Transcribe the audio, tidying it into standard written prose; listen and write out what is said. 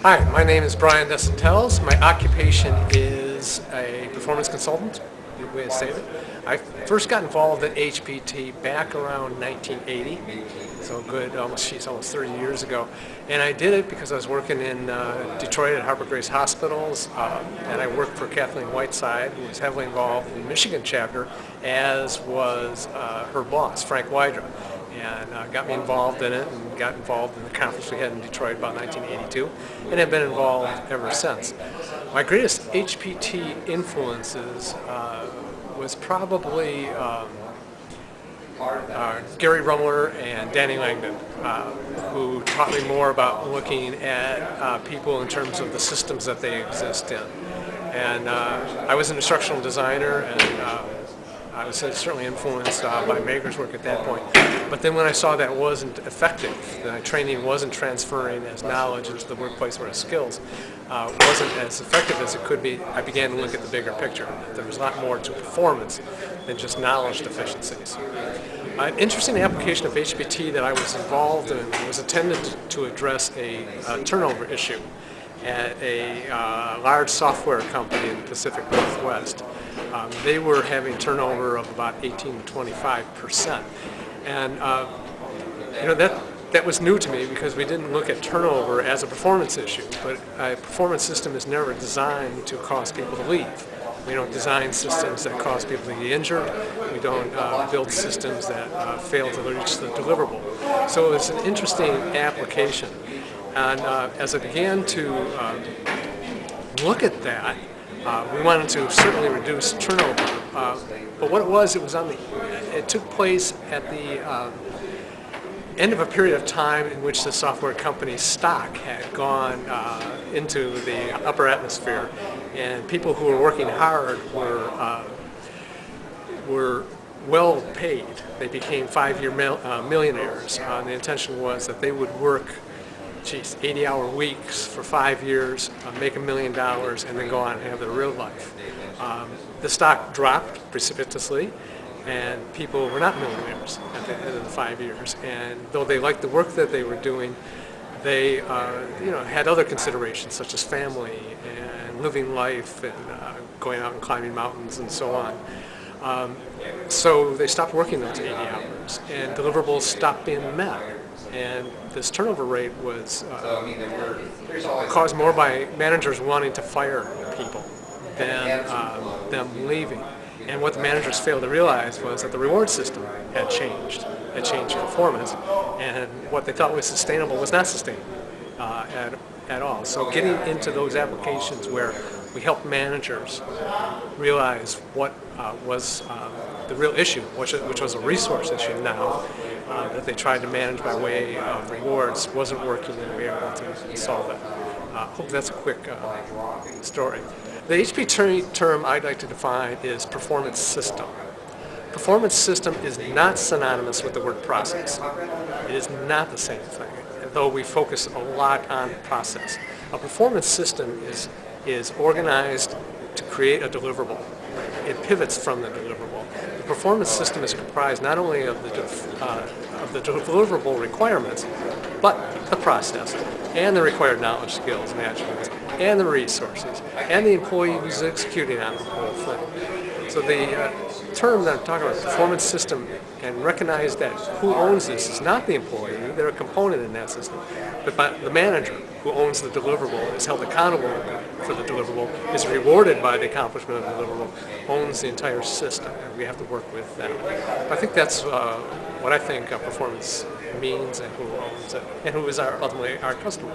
Hi, my name is Brian Desautels. My occupation is a performance consultant, good way to say it. I first got involved in HPT back around 1980, so good, almost 30 years ago. And I did it because I was working in Detroit at Harper Grace Hospitals, and I worked for Kathleen Whiteside, who was heavily involved in the Michigan chapter, as was her boss, Frank Wydra. And got me involved in it and got involved in the conference we had in Detroit about 1982 and have been involved ever since. My greatest HPT influences was probably Gary Rumler and Danny Langdon, who taught me more about looking at people in terms of the systems that they exist in. And I was an instructional designer, and I was certainly influenced by Mager's work at that point. But then when I saw that wasn't effective, that my training wasn't transferring as knowledge into the workplace or as skills, wasn't as effective as it could be, I began to look at the bigger picture. There was a lot more to performance than just knowledge deficiencies. An interesting application of HPT that I was involved in was intended to address a turnover issue at a large software company in the Pacific Northwest. They were having turnover of about 18 to 25%. And that was new to me because we didn't look at turnover as a performance issue, but a performance system is never designed to cause people to leave. We don't design systems that cause people to get injured. We don't build systems that fail to reach the deliverable. So it's an interesting application. And as I began to look at that, we wanted to certainly reduce turnover. But what it took place at the end of a period of time in which the software company's stock had gone into the upper atmosphere, and people who were working hard were well paid. They became 5-year millionaires. The intention was that they would work 80-hour weeks for 5 years, make $1 million, and then go on and have their real life. The stock dropped precipitously, and people were not millionaires at the end of the 5 years. And though they liked the work that they were doing, they had other considerations such as family and living life and going out and climbing mountains and so on. So they stopped working those 80 hours, and deliverables stopped being met. And this turnover rate was caused more by managers wanting to fire people than them leaving. And what the managers failed to realize was that the reward system had changed performance, and what they thought was sustainable was not sustainable at all. So getting into those applications where we help managers realize what was the real issue, which was a resource issue now, that they tried to manage by way of rewards, wasn't working, and we were able to solve it. Hope that's a quick story. The HPT term I'd like to define is performance system. Performance system is not synonymous with the word process. It is not the same thing, though we focus a lot on process. A performance system is organized to create a deliverable. It pivots from the deliverable. The performance system is comprised not only of the deliverable requirements, but the process, and the required knowledge, skills, and attributes, and the resources, and the employee who's executing on the whole thing. So the term that I'm talking about, performance system, and recognize that who owns this is not the employee, they're a component in that system, but the manager who owns the deliverable, is held accountable for the deliverable, is rewarded by the accomplishment of the deliverable, owns the entire system, and we have to work with them. I think that's what I think performance means, and who owns it, and who is ultimately our customer.